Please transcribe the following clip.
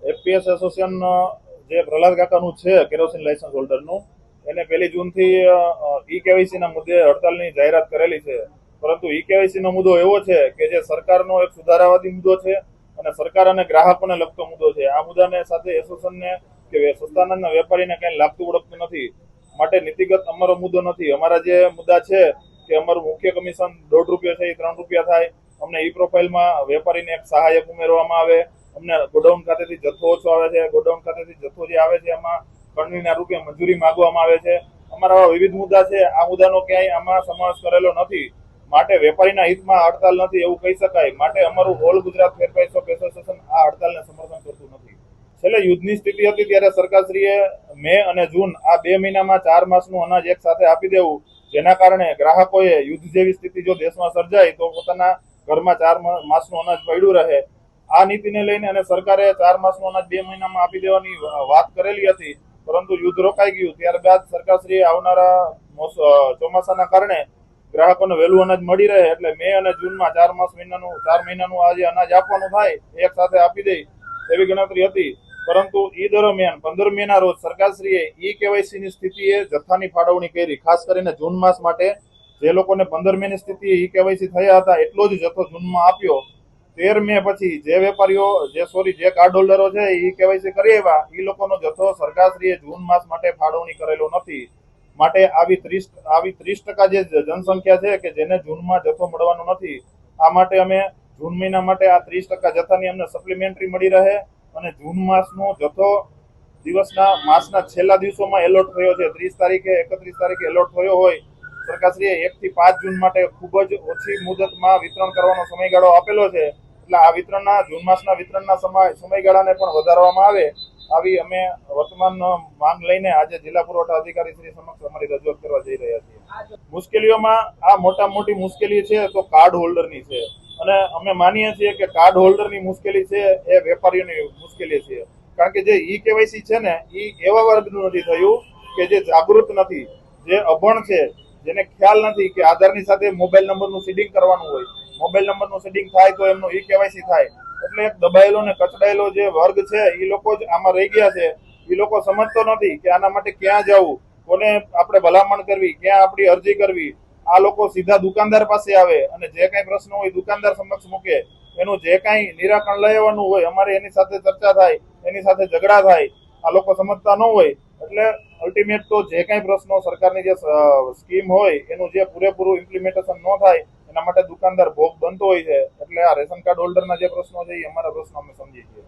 FPS association જે પ્રહલાદ કાકાનું છે kerosene licence હોલ્ડરનું, એને 1 જૂનથી ઈ કેવાયસી ના મુદ્દે હડતાલની જાહેરાત કરેલી છે. પરંતુ ઈ કેવાયસી નો મુદ્દો એવો છે કે જે સરકારનો એક સુધારાવાદી મુદ્દો છે અને સરકાર અને ગ્રાહકોને લગતો મુદ્દો છે. આ મુદ્દાને સાથે એસોસિએશનને કે સસ્તાના વેપારીને કઈ લાગતું ઓળખતું નથી. માટે નીતિગત અમારો મુદ્દો નથી. અમારા જે મુદ્દા છે કે અમારું મુખ્ય કમિશન ₹1.5 છે એ ₹3 થાય. અમને ઈ પ્રોફાઇલમાં વેપારીને એક સહાયક ઉમેરવામાં આવે. અમને ગોડાઉન ખાતેથી જથ્થો ઓછો આવે છે. ગોડાઉન ખાતેથી જથ્થો જે આવે છે એમાં ખંડણીના રૂપે મંજૂરી માંગવામાં આવે છે. અમારા વિવિધ મુદ્દા છે. આ મુદ્દાનો ક્યાંય આમાં સમાવેશ કરેલો નથી. માટે વેપારીના હિતમાં હડતાલ નથી એવું કહી શકાય. માટે અમારું ઓલ ગુજરાત ફેર પ્રાઇસ શોપ એસોસિએશન આ હડતાલને સમર્થન કરતું નથી. છેલ્લે યુદ્ધની સ્થિતિ હતી ત્યારે સરકારશ્રીએ મે અને જૂન આ 2 મહિનામાં 4 માસનું અનાજ એક સાથે આપી દેવું, જેના કારણે ગ્રાહકોએ યુદ્ધ જેવી સ્થિતિ જો દેશમાં સર્જાય તો પોતાના ઘરમાં 4 માસનું અનાજ પડ્યું રહે. આ નીતિને લઈને અને સરકારે 4 માસનું અનાજ 2 મહિનામાં આપી દેવાની વાત કરેલી હતી, પરંતુ યુદ્ધ રોકાઈ ગયું. ત્યારબાદ સરકારશ્રીએ આવનારા ચોમાસાના કારણે ગ્રાહકોને વહેલું અનાજ મળી રહે એટલે મે અને જૂનમાં 4 મહિનાનું આ જે અનાજ આપવાનું થાય એક સાથે આપી દે એવી ગણતરી હતી. પરંતુ એ દરમિયાન 15 મેના રોજ સરકારશ્રીએ ઈ કેવાયસી ની સ્થિતિએ જથ્થાની ફાળવણી કરી. ખાસ કરીને જૂન માસ માટે જે લોકોને 15 મેની સ્થિતિએ ઈ કેવાયસી થયા હતા એટલો જ જથ્થો જૂનમાં આપ્યો. 13 મે પછી જે વેપારીઓ જે કાર્ડ હોલ્ડરો છે ઈ કેવાયસી કરી આવ્યા એ લોકોનો જથ્થો સરકારશ્રીએ જૂન માસ માટે ફાળવણી કરેલો નથી. માટે આવી 30% જે જનસંખ્યા છે કે જેને જૂનમાં જથ્થો મળવાનો નથી, આ માટે અમે જૂન મહિના માટે આ 30% જથ્થાની અમને સપ્લિમેન્ટરી મળી રહે અને જૂન માસનો જથ્થો માસના છેલ્લા દિવસોમાં એલોટ થયો છે. 30 તારીખે 31 તારીખે એલોટ થયો હોય. સરકારશ્રીએ 1 થી 5 જૂન માટે ખૂબ જ ઓછી મુદતમાં વિતરણ કરવાનો સમયગાળો આપેલો છે. એટલે આ જૂન માસના વિતરણના સમયગાળાને પણ વધારવામાં આવે આવી અમે વર્તમાન માંગ લઈને આજે જિલ્લા પુરવઠા અધિકારી શ્રી સમક્ષ અમારી રજૂઆત કરવા જઈ રહ્યા છીએ. મુશ્કેલીઓમાં આ મોટી મુશ્કેલી છે તો કાર્ડ હોલ્ડરની છે અને અમે માનીએ છીએ કે કાર્ડ હોલ્ડરની મુશ્કેલી છે એ વેપારીઓની મુશ્કેલી છે. કારણ કે જે ઈ કેવાયસી છે ને એ એવા વર્ગનું નથી થયું કે જે જાગૃત નથી, જે અભણ છે, જેને ખ્યાલ નથી કે આધારની સાથે મોબાઈલ નંબરનું સીડિંગ કરવાનું હોય. મોબાઈલ નંબરનું સીડિંગ થાય તો એમનું ઈ કેવાયસી થાય. એટલે એક દબાયેલો ને કચડાયેલો જે વર્ગ છે એ લોકો જ આમાં રહી ગયા છે. એ લોકો સમજતો નથી કે આના માટે ક્યાં જવું, કોને આપણે ભલામણ કરવી, ક્યાં આપણી અરજી કરવી. આ લોકો સીધા દુકાનદાર પાસે આવે અને જે કઈ પ્રશ્ન હોય દુકાનદાર સમક્ષ મૂકે. એનું જે કઈ નિરાકરણ લઈ આવવાનું હોય અમારે એની સાથે ચર્ચા થાય, એની સાથે ઝઘડા થાય. આ લોકો સમજતા ન હોય એટલે અલ્ટિમેટ તો જે કઈ પ્રશ્નો સરકારની જે સ્કીમ હોય એનું જે પૂરેપૂરું ઇમ્પ્લિમેન્ટેશન ન થાય એના માટે દુકાનદાર ભોગ બનતો હોય છે. એટલે આ રેશન કાર્ડ હોલ્ડરના જે પ્રશ્નો છે એ અમારા પ્રશ્નો અમે સમજી છીએ.